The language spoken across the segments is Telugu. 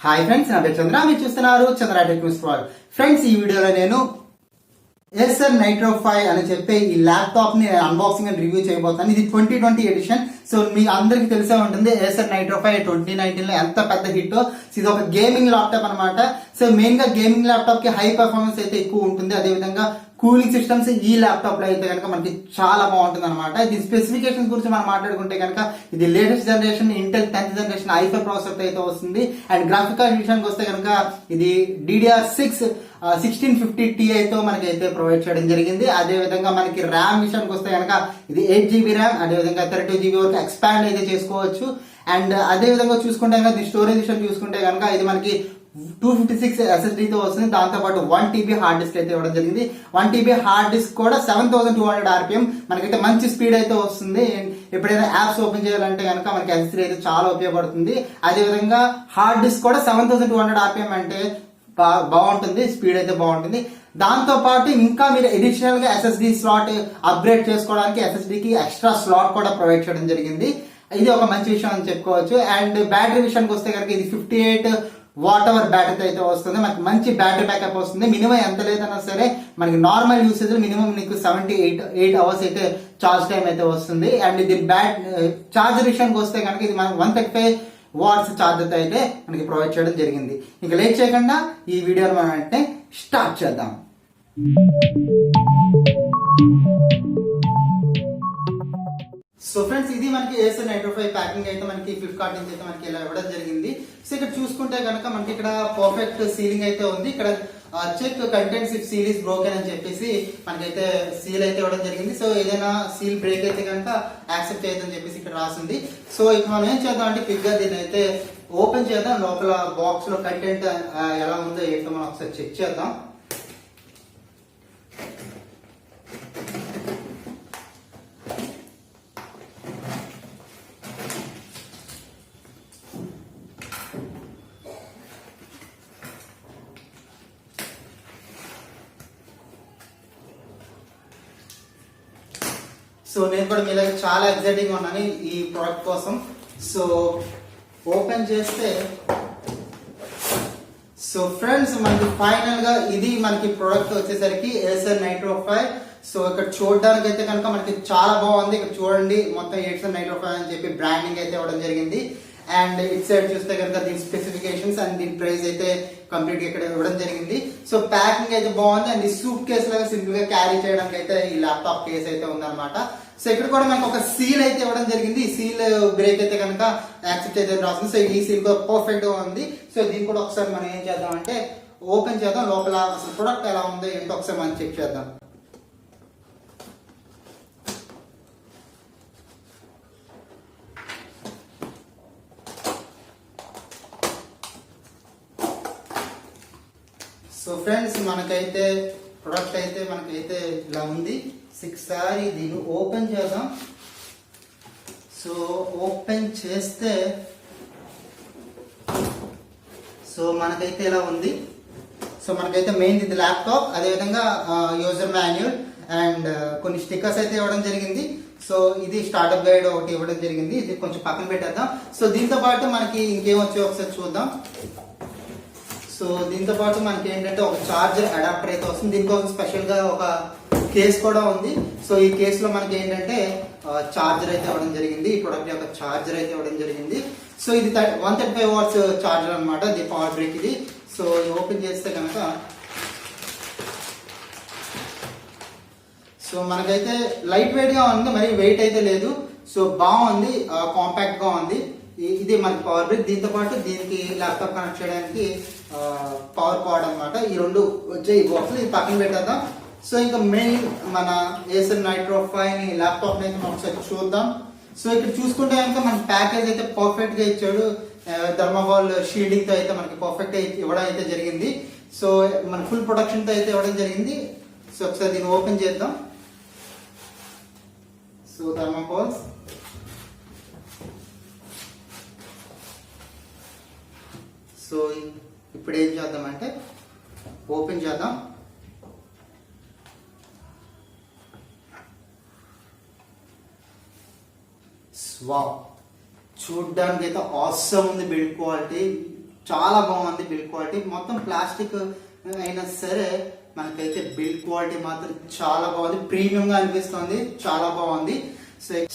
హాయ్ ఫ్రెండ్స్, నా పేరు చంద్ర. మీరు చూస్తున్నారు చంద్ర టెక్ న్యూస్ వరల్డ్. ఫ్రెండ్స్, ఈ వీడియోలో నేను ఏసర్ నైట్రో 5 అని చెప్పే ఈ ల్యాప్టాప్ ని అన్బాక్సింగ్ అండ్ రివ్యూ చేయబోతాను. ఇది 2020 ఎడిషన్. సో మీ అందరికి తెలిసే ఉంటుంది ఏసర్ నైట్రో 5 2019 లో ఎంత పెద్ద హిట్. ఇది ఒక గేమింగ్ ల్యాప్టాప్ అనమాట. సో మెయిన్ గా గేమింగ్ ల్యాప్టాప్ కి హై పర్ఫార్మెన్స్ అయితే ఎక్కువ ఉంటుంది. అదే విధంగా కూలింగ్ సిస్టమ్స్ ఈ ల్యాప్టాప్ లో అయితే కనుక మనకి చాలా బాగుంటుంది అనమాట. దీని స్పెసిఫికేషన్ గురించి మనం మాట్లాడుకుంటే కనుక ఇది latest generation Intel 10th generation i5 processor అయితే వస్తుంది. అండ్ గ్రాఫికల్ విషయానికి వస్తే కనుక ఇది DDR6 1650 Ti తో మనకి అయితే ప్రొవైడ్ చేయడం జరిగింది. అదే విధంగా మనకి ర్యామ్ విషయానికి వస్తే కనుక ఇది 8GB ర్యామ్, అదే విధంగా 32GB వరకు ఎక్స్పాండ్ అయితే చేసుకోవచ్చు. అండ్ అదే విధంగా చూసుకుంటే కనుక దీని స్టోరేజ్ విషయం చూసుకుంటే కనుక ఇది మనకి 256 SSD తో వస్తుంది. దాంతో పాటు 1TB హార్డ్ డిస్క్ అయితే ఇవ్వడం జరిగింది. 1TB హార్డ్ డిస్క్ కూడా 7200 RPM మనకైతే మంచి స్పీడ్ అయితే వస్తుంది. ఎప్పుడైనా యాప్స్ ఓపెన్ చేయాలంటే కనుక మనకి SSD అయితే చాలా ఉపయోగపడుతుంది. అదే విధంగా హార్డ్ డిస్క్ కూడా 7200 RPM అంటే బాగుంటుంది, స్పీడ్ అయితే బాగుంటుంది. దాంతో పాటు ఇంకా మీరు అడిషనల్ గా SSD స్లాట్ అప్గ్రేడ్ చేసుకోవడానికి SSD కి ఎక్స్ట్రా స్లాట్ కూడా ప్రొవైడ్ చేయడం జరిగింది. ఇది ఒక మంచి విషయం అని చెప్పుకోవచ్చు. అండ్ బ్యాటరీ విషయానికి వస్తే కనుక ఇది 58 వాట్ అవర్ బ్యాటరీ అయితే వస్తుంది. మనకి మంచి బ్యాటరీ బ్యాకప్ వస్తుంది. మినిమం ఎంత లేదన్నా సరే మనకి నార్మల్ యూసేజ్ మినిమం నీకు 78 అవర్స్ అయితే చార్జ్ టైం అయితే వస్తుంది. అండ్ ఇది చార్జర్ విషయానికి వస్తే కనుక ఇది మనకి 135 వాట్స్ ఛార్జర్ అయితే మనకి ప్రొవైడ్ చేయడం జరిగింది. ఇంకా లేట్ చేయకుండా ఈ వీడియోని మనం అంటే స్టార్ట్ చేద్దాం. సో ఫ్రెండ్స్, ఇది మనకి ఏసర్ నైట్రో 5 ప్యాకింగ్ అయితే మనకి ఫ్లిప్కార్ట్ నుంచి అయితే మనకి ఇలా ఇవ్వడం జరిగింది. సో ఇక్కడ చూసుకుంటే కనుక మనకి ఇక్కడ పర్ఫెక్ట్ సీలింగ్ అయితే ఉంది. ఇక్కడ check contents if seal is broken అని చెప్పేసి మనకైతే సీల్ అయితే ఇవ్వడం జరిగింది. సో ఏదైనా సీల్ బ్రేక్ అయితే కనుక యాక్సెప్ట్ చేయదని చెప్పేసి ఇక్కడ రాసింది. సో ఇక మనం ఏం చేద్దాం అంటే క్విక్ గా దీన్ని అయితే ఓపెన్ చేద్దాం. లోపల బాక్స్ లో కంటెంట్ ఎలా ఉందో ఏంటో మనం ఒకసారి చెక్ చేద్దాం. సో నేను కూడా మీలాగా చాలా ఎక్సైటింగ్ ఉన్నాను ఈ ప్రోడక్ట్ కోసం. సో ఓపెన్ చేస్తే సో ఫ్రెండ్స్ మనకి ఫైనల్ గా ఇది మనకి ప్రోడక్ట్ వచ్చేసరికి ఏసర్ నైట్రో 5. సో ఇక్కడ చూడడానికి అయితే కనుక మనకి చాలా బాగుంది. ఇక్కడ చూడండి మొత్తం ఏసర్ నైట్రో 5 అని చెప్పి బ్రాండింగ్ అయితే ఇవ్వడం జరిగింది. అండ్ ఇట్ సైడ్ చూస్తే కనుక దీని స్పెసిఫికేషన్స్ అండ్ దీని ప్రైస్ అయితే కంప్లీట్ గా ఇక్కడ ఇవ్వడం జరిగింది. సో ప్యాకింగ్ అయితే బాగుంది. అండ్ ఈ సూట్ కేస్ లాగా సింపుల్ గా క్యారీ చేయడానికి అయితే ఈ ల్యాప్టాప్ కేస్ అయితే ఉందన్నమాట. సో ఇక్కడ కూడా మనకు ఒక సీల్ అయితే ఇవ్వడం జరిగింది. ఈ సీల్ బ్రేక్ అయితే కనుక యాక్సెప్ట్ అయితే రాస్తుంది. సో ఈ సీల్ కూడా పర్ఫెక్ట్ గా ఉంది. సో దీన్ని కూడా ఒకసారి మనం ఏం చేద్దాం అంటే ఓపెన్ చేద్దాం. లోపల అసలు ప్రొడక్ట్ ఎలా ఉందో ఏంటో ఒకసారి మనం చెక్ చేద్దాం. సో ఫ్రెండ్స్, మనకైతే ప్రొడక్ట్ అయితే మనకైతే ఇలా ఉంది. ఒకసారి దీన్ని ఓపెన్ చేద్దాం. సో ఓపెన్ చేస్తే సో మనకైతే ఇలా ఉంది. సో మనకైతే మెయిన్ ఇది ల్యాప్టాప్, అదేవిధంగా యూజర్ మాన్యువల్ అండ్ కొన్ని స్టిక్కర్స్ అయితే ఇవ్వడం జరిగింది. సో ఇది స్టార్ట్అప్ గైడ్ ఒకటి ఇవ్వడం జరిగింది. ఇది కొంచెం పక్కన పెట్టేద్దాం. సో దీంతో పాటు మనకి ఇంకేం వచ్చాయో ఒకసారి చూద్దాం. సో దీంతో పాటు మనకి ఏంటంటే ఒక చార్జర్ అడాప్టర్ అయితే వస్తుంది. దీనికోసం స్పెషల్ గా ఒక కేస్ కూడా ఉంది. సో ఈ కేస్ లో మనకి ఏంటంటే చార్జర్ అయితే ఇవ్వడం జరిగింది. ఈ ప్రొడక్ట్ యొక్క చార్జర్ అయితే ఇవ్వడం జరిగింది. సో ఇది 135 వాట్స్ చార్జర్ అనమాట. ఇది పవర్ బ్రేక్ ఇది. సో ఓపెన్ చేస్తే కనుక సో మనకైతే లైట్ వెయిట్ గా ఉంది, మరి వెయిట్ అయితే లేదు. సో బాగుంది, కాంపాక్ట్ గా ఉంది. ఇది మనకి పవర్ బ్రేక్. దీంతో పాటు దీనికి ల్యాప్టాప్ కనెక్ట్ చేయడానికి పవర్ కార్డ్ అనమాట. ఈ రెండు వచ్చే ఈ బాక్స్ ఇది పక్కన పెట్టేద్దాం. సో ఇంకా మెయిన్ మన ఏసర్ నైట్రో 5 ల్యాప్టాప్ అయితే మనం ఒకసారి చూద్దాం. సో ఇక్కడ చూసుకుంటే కనుక మన ప్యాకేజ్ అయితే పర్ఫెక్ట్ గా ఇచ్చాడు. థర్మాకోల్ షీల్డింగ్ తో అయితే మనకి పర్ఫెక్ట్ ఇవ్వడం అయితే జరిగింది. సో మన ఫుల్ ప్రొడక్షన్ తో అయితే ఇవ్వడం జరిగింది. సో ఒకసారి దీన్ని ఓపెన్ చేద్దాం. సో థర్మాకోల్స్ సో ఇప్పుడు ఏం చేద్దామంటే ఓపెన్ చేద్దాం. వావ్, చూడ్డానికి అయితే ఆసమ్ ఉంది బిల్డ్ క్వాలిటీ. చాలా బాగుంది బిల్డ్ క్వాలిటీ. మొత్తం ప్లాస్టిక్ అయినా సరే మనకైతే బిల్డ్ క్వాలిటీ మాత్రం చాలా బాగుంది, ప్రీమియం గా అనిపిస్తుంది, చాలా బాగుంది.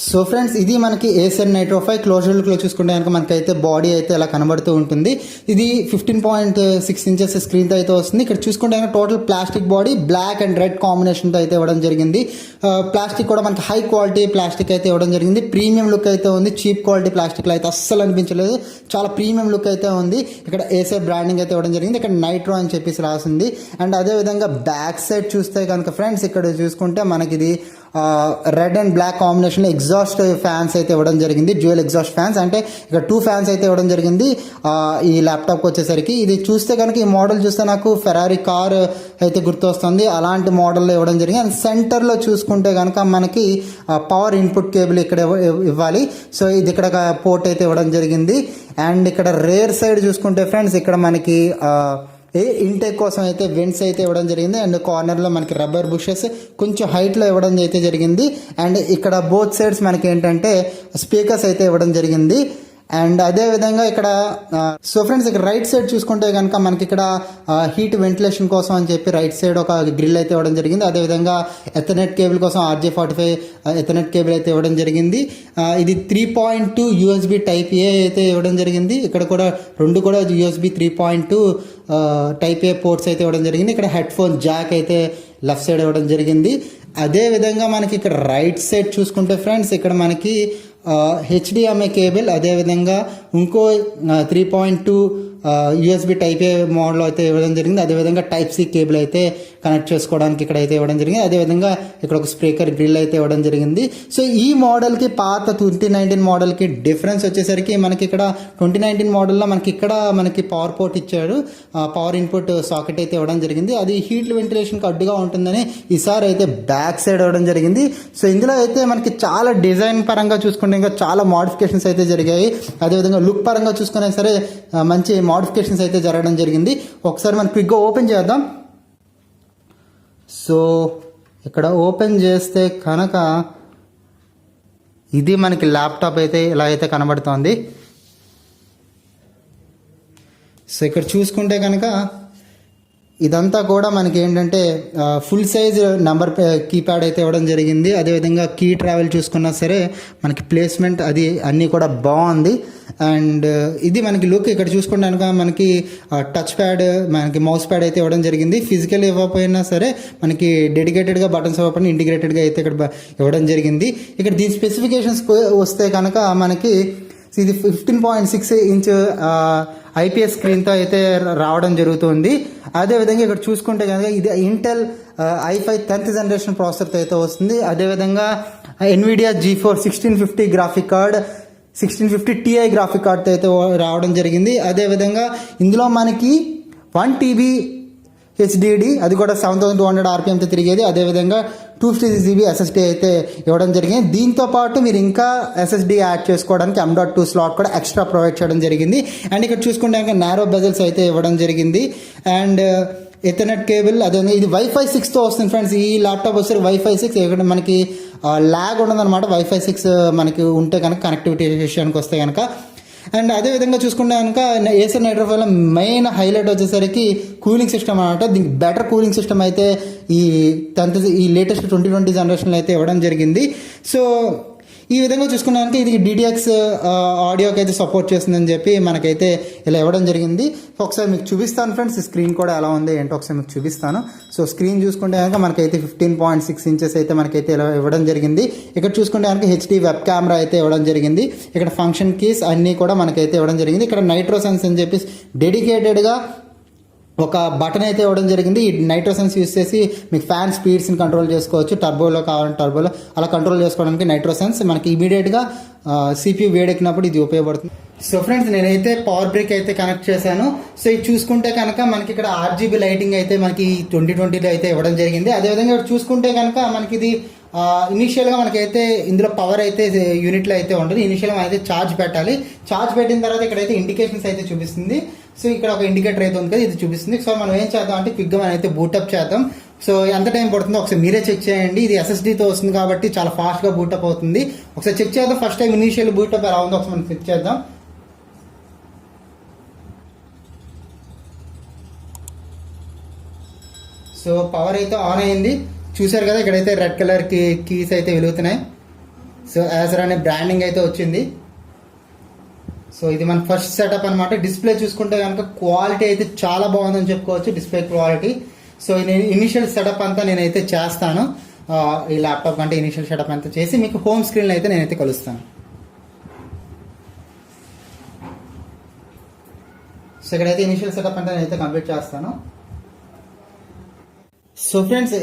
సో ఫ్రెండ్స్, ఇది మనకి ఏసర్ నైట్రో 5 క్లోజర్ లుక్ లో చూసుకుంటే కనుక మనకైతే బాడీ అయితే ఇలా కనబడుతూ ఉంటుంది. ఇది 15.6 ఇంచెస్ స్క్రీన్ తో అయితే వస్తుంది. ఇక్కడ చూసుకుంటే కనుక total plastic body black and red combination తో అయితే ఇవ్వడం జరిగింది. ప్లాస్టిక్ కూడా మనకి హై క్వాలిటీ ప్లాస్టిక్ అయితే ఇవ్వడం జరిగింది. ప్రీమియం లుక్ అయితే ఉంది, చీప్ క్వాలిటీ ప్లాస్టిక్ లో అయితే అస్సలు అనిపించలేదు, చాలా ప్రీమియం లుక్ అయితే ఉంది. ఇక్కడ ఏసర్ బ్రాండింగ్ అయితే ఇవ్వడం జరిగింది, ఇక్కడ నైట్రో అని చెప్పేసి రాసింది. అండ్ అదే విధంగా బ్యాక్ సైడ్ చూస్తే కనుక ఫ్రెండ్స్, ఇక్కడ చూసుకుంటే మనకి ఇది రెడ్ అండ్ బ్లాక్ కాంబినేషన్ లో ఎగ్జాస్ట్ ఫ్యాన్స్ అయితే ఇవ్వడం జరిగింది, డ్యూయల్ ఎగ్జాస్ట్ ఫ్యాన్స్. అంటే ఇక్కడ 2 ఫ్యాన్స్ అయితే ఇవ్వడం జరిగింది ఈ ల్యాప్టాప్ వచ్చేసరికి. ఇది చూస్తే కనుక ఈ మోడల్ చూస్తే నాకు ఫెరారీ కార్ అయితే గుర్తొస్తుంది, అలాంటి మోడల్లో ఇవ్వడం జరిగింది. అండ్ సెంటర్లో చూసుకుంటే కనుక మనకి పవర్ ఇన్పుట్ కేబుల్ ఇక్కడ ఇవ్వాలి. సో ఇది ఇక్కడ పోర్ట్ అయితే ఇవ్వడం జరిగింది. అండ్ ఇక్కడ రేర్ సైడ్ చూసుకుంటే ఫ్రెండ్స్, ఇక్కడ మనకి ఇంటెక్ కోసం అయితే వెంట్స్ అయితే ఇవ్వడం జరిగింది. అండ్ కార్నర్లో మనకి రబ్బర్ బుషెస్ కొంచెం హైట్లో ఇవ్వడం అయితే జరిగింది. అండ్ ఇక్కడ బోత్ సైడ్స్ మనకి ఏంటంటే స్పీకర్స్ అయితే ఇవ్వడం జరిగింది. అండ్ అదే విధంగా ఇక్కడ సో ఫ్రెండ్స్, ఇక్కడ రైట్ సైడ్ చూసుకుంటే కనుక మనకి ఇక్కడ హీట్ వెంటిలేషన్ కోసం అని చెప్పి రైట్ సైడ్ ఒక గ్రిల్ అయితే ఇవ్వడం జరిగింది. అదేవిధంగా ఎథర్నెట్ కేబుల్ కోసం RJ45 ఎథర్నెట్ కేబుల్ అయితే ఇవ్వడం జరిగింది. ఇది 3.2 USB టైప్ ఏ అయితే ఇవ్వడం జరిగింది. ఇక్కడ కూడా 2 కూడా USB 3.2 టైప్ ఏ పోర్ట్స్ అయితే ఇవ్వడం జరిగింది. ఇక్కడ హెడ్ ఫోన్ జాక్ అయితే లెఫ్ట్ సైడ్ ఇవ్వడం జరిగింది. అదే విధంగా మనకి ఇక్కడ రైట్ సైడ్ చూసుకుంటే ఫ్రెండ్స్, ఇక్కడ మనకి HDMI కేబుల్, అదేవిధంగా ఇంకో 3.2 USB టైప్ ఏ మోడల్ అయితే ఇవ్వడం జరిగింది. అదేవిధంగా టైప్ సి కేబుల్ అయితే కనెక్ట్ చేసుకోవడానికి ఇక్కడ అయితే ఇవ్వడం జరిగింది. అదేవిధంగా ఇక్కడ ఒక స్పీకర్ గ్రిల్ అయితే ఇవ్వడం జరిగింది. సో ఈ మోడల్కి పాత 2019 మోడల్కి డిఫరెన్స్ వచ్చేసరికి మనకి ఇక్కడ 2019 మోడల్లో మనకి పవర్ పోర్ట్ ఇచ్చాడు, పవర్ ఇన్పుట్ సాకెట్ అయితే ఇవ్వడం జరిగింది. అది హీట్ వెంటిలేషన్కి అడ్డుగా ఉంటుందని ఈసారి అయితే బ్యాక్ సైడ్ ఇవ్వడం జరిగింది. సో ఇందులో అయితే మనకి చాలా డిజైన్ పరంగా చూసుకుంటే ఇంకా చాలా మోడిఫికేషన్స్ అయితే జరిగాయి. అదేవిధంగా లుక్ పరంగా చూసుకునే సరే మంచి మోడిఫికేషన్స్ అయితే జరగడం జరిగింది. ఒకసారి మనం క్విక్గా ఓపెన్ చేద్దాం. సో ఇక్కడ ఓపెన్ చేస్తే కనుక ఇది మనకి ల్యాప్టాప్ అయితే ఇలా అయితే కనబడుతోంది. సో ఇక్కడ చూసుకుంటే కనుక ఇదంతా కూడా మనకి ఏంటంటే ఫుల్ సైజ్ నంబర్ కీప్యాడ్ అయితే ఇవ్వడం జరిగింది. అదేవిధంగా కీ ట్రావెల్ చూసుకున్నా సరే మనకి ప్లేస్మెంట్ అది అన్నీ కూడా బాగుంది. అండ్ ఇది మనకి లుక్. ఇక్కడ చూసుకుంటే కనుక మనకి టచ్ ప్యాడ్, మనకి మౌస్ ప్యాడ్ అయితే ఇవ్వడం జరిగింది. ఫిజికల్ ఇవ్వకపోయినా సరే మనకి డెడికేటెడ్గా బటన్స్ ఇవ్వకపోయినా ఇంటిగ్రేటెడ్గా అయితే ఇక్కడ ఇవ్వడం జరిగింది. ఇక్కడ దీని స్పెసిఫికేషన్స్ వస్తే కనుక మనకి ఇది 15.6 ఇంచ్ IPS స్క్రీన్తో అయితే రావడం జరుగుతుంది. అదేవిధంగా ఇక్కడ చూసుకుంటే కనుక ఇది ఇంటెల్ i5 10th జనరేషన్ ప్రాసెసర్తో అయితే వస్తుంది. అదేవిధంగా NVIDIA GeForce 1650 graphic card, 1650 Ti graphic కార్డ్తో అయితే రావడం జరిగింది. అదేవిధంగా ఇందులో మనకి 1 TB HDD, అది కూడా 7200 RPMతో తిరిగేది. అదేవిధంగా 256 GB SSD అయితే ఇవ్వడం జరిగింది. దీంతో పాటు మీరు ఇంకా SSD యాడ్ చేసుకోవడానికి M.2 స్లాట్ కూడా ఎక్స్ట్రా ప్రొవైడ్ చేయడం జరిగింది. అండ్ ఇక్కడ చూసుకుంటే ఇంకా నారో బెజల్స్ అయితే ఇవ్వడం జరిగింది. అండ్ ఎథర్నెట్ కేబుల్, అదే ఇది Wi-Fi 6తో వస్తుంది ఫ్రెండ్స్. ఈ ల్యాప్టాప్ వస్తే Wi-Fi 6 ఇక్కడ మనకి ల్యాగ్ ఉండదన్నమాట. Wi-Fi 6 మనకి ఉంటే కనుక కనెక్టివిటీ విషయానికి వస్తే కనుక. అండ్ అదేవిధంగా చూసుకుంటే కనుక ఏసర్ నైట్రో 5లో మెయిన్ హైలైట్ వచ్చేసరికి కూలింగ్ సిస్టమ్ అనమాట. దీనికి బెటర్ కూలింగ్ సిస్టమ్ అయితే ఈ లేటెస్ట్ 2020 జనరేషన్లో అయితే ఇవ్వడం జరిగింది. సో ఈ విధంగా చూసుకున్నాక ఇది DTX ఆడియోకి అయితే సపోర్ట్ చేస్తుందని చెప్పి మనకైతే ఇలా ఇవ్వడం జరిగింది. ఒకసారి మీకు చూపిస్తాను ఫ్రెండ్స్, స్క్రీన్ కూడా ఎలా ఉంది ఏంటో ఒకసారి మీకు చూపిస్తాను. సో స్క్రీన్ చూసుకుంటే కనుక మనకైతే 15.6 ఇంచెస్ అయితే మనకైతే ఇలా ఇవ్వడం జరిగింది. ఇక్కడ చూసుకుంటే కనుక HD వెబ్ కెమెరా అయితే ఇవ్వడం జరిగింది. ఇక్కడ ఫంక్షన్ కీస్ అన్నీ కూడా మనకైతే ఇవ్వడం జరిగింది. ఇక్కడ నైట్రో సెన్స్ అని చెప్పి డెడికేటెడ్గా ఒక బటన్ అయితే ఇవ్వడం జరిగింది. ఈ నైట్రో సెన్స్ యూస్ చేసి మీకు ఫ్యాన్ స్పీడ్స్ని కంట్రోల్ చేసుకోవచ్చు. టర్బోలో కావాలంటే టర్బోలో అలా కంట్రోల్ చేసుకోవడానికి నైట్రో సెన్స్ మనకి ఇమీడియట్గా CPU వేడెక్కినప్పుడు ఇది ఉపయోగపడుతుంది. సో ఫ్రెండ్స్, నేనైతే పవర్ బ్రేక్ అయితే కనెక్ట్ చేశాను. సో ఇది చూసుకుంటే కనుక మనకి ఇక్కడ RGB లైటింగ్ అయితే మనకి 2020లో అయితే ఇవ్వడం జరిగింది. అదేవిధంగా ఇక్కడ చూసుకుంటే కనుక మనకి ఇది ఇనీషియల్గా మనకైతే ఇందులో పవర్ అయితే యూనిట్లో అయితే ఉంటుంది. ఇనీషియల్గా అయితే ఛార్జ్ పెట్టాలి. ఛార్జ్ పెట్టిన తర్వాత ఇక్కడైతే ఇండికేషన్స్ అయితే చూపిస్తుంది. సో ఇక్కడ ఒక ఇండికేటర్ అయితే ఉంది కదా, ఇది చూపిస్తుంది. సో మనం ఏం చేద్దాం అంటే క్విక్గా మనం అయితే బూటప్ చేద్దాం. సో ఎంత టైం పడుతుందో ఒకసారి మీరే చెక్ చేయండి. ఇది SSDతో వస్తుంది కాబట్టి చాలా ఫాస్ట్గా బూటప్ అవుతుంది. ఒకసారి చెక్ చేద్దాం. ఫస్ట్ టైం ఇనీషియల్ బూటప్ ఎలా ఉందో ఒకసారి మనం చెక్ చేద్దాం. సో పవర్ అయితే ఆన్ అయింది, చూసారు కదా ఇక్కడైతే రెడ్ కలర్ కీస్ అయితే వెలుగుతున్నాయి. సో యాజర్ అనే బ్రాండింగ్ అయితే వచ్చింది. సో ఇది మన ఫస్ట్ సెటప్ అనమాట. డిస్ప్లే చూసుకుంటే కనుక క్వాలిటీ అయితే చాలా బాగుందని చెప్పుకోవచ్చు, డిస్ప్లే క్వాలిటీ. సో నేను ఇనిషియల్ సెటప్ అంతా నేనైతే చేస్తాను, ఈ ల్యాప్టాప్ కంటే ఇనిషియల్ సెటప్ అంతా చేసి మీకు హోమ్ స్క్రీన్ అయితే నేనైతే కలుస్తాను. సో ఇక్కడైతే ఇనిషియల్ సెటప్ అంతా నేనైతే కంప్లీట్ చేస్తాను. సో ఫ్రెండ్స్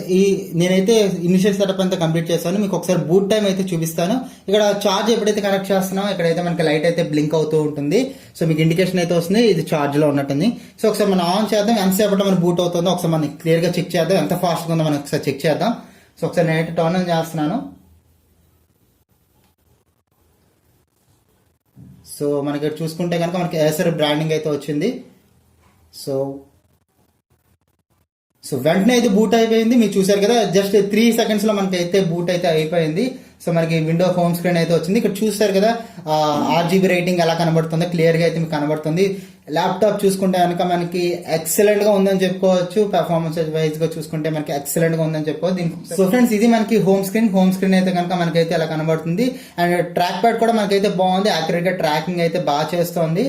నేనైతే ఇనిషియల్ సెటప్ అంతా కంప్లీట్ చేస్తాను. మీకు ఒకసారి బూట్ టైం అయితే చూపిస్తాను. ఇక్కడ చార్జ్ ఎప్పుడైతే కనెక్ట్ చేస్తున్నామో ఇక్కడైతే మనకి లైట్ అయితే బ్లింక్ అవుతూ ఉంటుంది. సో మీకు ఇండికేషన్ అయితే వస్తుంది ఇది ఛార్జ్ లో ఉన్నట్టుంది. సో ఒకసారి మనం ఆన్ చేద్దాం, ఎంతసేపు మనం బూట్ అవుతుందో ఒకసారి మనం క్లియర్ గా చెక్ చేద్దాం, ఎంత ఫాస్ట్ గా ఉందో మనం ఒకసారి చెక్ చేద్దాం. సో ఒకసారి నేనైతే టర్న్ ఆన్ చేస్తున్నాను. సో మనకి ఇక్కడ చూసుకుంటే కనుక మనకి ఏసర్ బ్రాండింగ్ అయితే వచ్చింది. సో వెంటనే అయితే బూట్ అయిపోయింది, మీరు చూసారు కదా జస్ట్ 3 seconds లో మనకి అయితే బూట్ అయితే అయిపోయింది. సో మనకి విండో హోమ్ స్క్రీన్ అయితే వచ్చింది. ఇక్కడ చూస్తారు కదా RGB రేటింగ్ ఎలా కనబడుతుందో క్లియర్ గా అయితే మీకు కనబడుతుంది. ల్యాప్టాప్ చూసుకుంటే కనుక మనకి ఎక్సలెంట్ గా ఉందని చెప్పుకోవచ్చు, పెర్ఫార్మెన్స్ వైజ్ గా చూసుకుంటే మనకి ఎక్సలెంట్ గా ఉందని చెప్పుకోవచ్చు. సో ఫ్రెండ్స్ ఇది మనకి హోమ్ స్క్రీన్ అయితే కనుక మనకైతే ఎలా కనబడుతుంది. అండ్ ట్రాక్ ప్యాడ్ కూడా మనకైతే బాగుంది, యాక్యురేట్ గా ట్రాకింగ్ అయితే బాగా చేస్తోంది.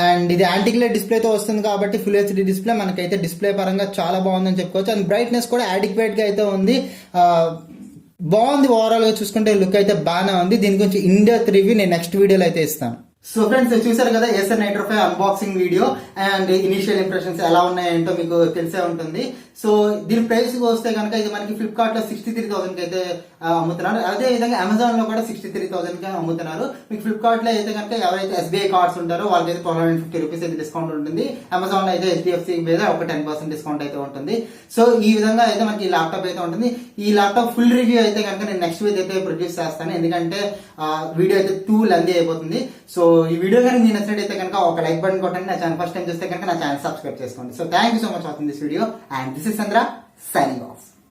అండ్ ఇది యాంటిక్లర్ డిస్ప్లేతో వస్తుంది కాబట్టి ఫుల్ హెచ్డి డిస్ప్లే మనకైతే డిస్ప్లే పరంగా చాలా బాగుందని చెప్పుకోవచ్చు. అండ్ బ్రైట్నెస్ కూడా అడిక్వేట్ గా అయితే ఉంది, బాగుంది. ఓవరాల్ గా చూసుకుంటే లుక్ అయితే బాగానే ఉంది. దీని గురించి ఇండియా రివ్యూ నేను నెక్స్ట్ వీడియోలో అయితే ఇస్తాను. సో ఫ్రెండ్స్ చూసారు కదా Acer nitro 5 unboxing video and initial impressions ఎలా ఉన్నాయంటో మీకు తెలిసే ఉంటుంది. సో దీని ప్రైస్ వస్తే కనుక ఇది మనకి ఫ్లిప్కార్ట్ లో 63,000 కి అయితే అమ్ముతున్నారు, అదే విధంగా అమెజాన్ లో కూడా 63,000 కి అమ్ముతున్నారు. మీకు ఫ్లిప్కార్ట్ లో అయితే కనుక ఎవరైతే SBI కార్డ్స్ ఉంటారో వాళ్ళకైతే 1250 రూపీస్ అయితే డిస్కౌంట్ ఉంటుంది. అమెజాన్ లో అయితే HDFC మీద ఒక 10% డిస్కౌంట్ అయితే ఉంటుంది. సో ఈ విధంగా అయితే మనకి ల్యాప్టాప్ అయితే ఉంటుంది. ఈ ల్యాప్టాప్ ఫుల్ రివ్యూ అయితే కనుక నేను నెక్స్ట్ వీక్ అయితే ప్రొడ్యూస్ చేస్తాను, ఎందుకంటే వీడియో అయితే టూ లెంతీ అయిపోతుంది. సో ఈ వీడియో కనుక మీకు నచ్చినట్టయితే కనుక ఒక లైక్ బటన్ కొట్టండి, నా ఛానల్ ఫస్ట్ టైం చూస్తే కనుక నా ఛానల్ సబ్స్క్రైబ్ చేసుకోండి. So thank you so much watching this video and this is Chandra signing off.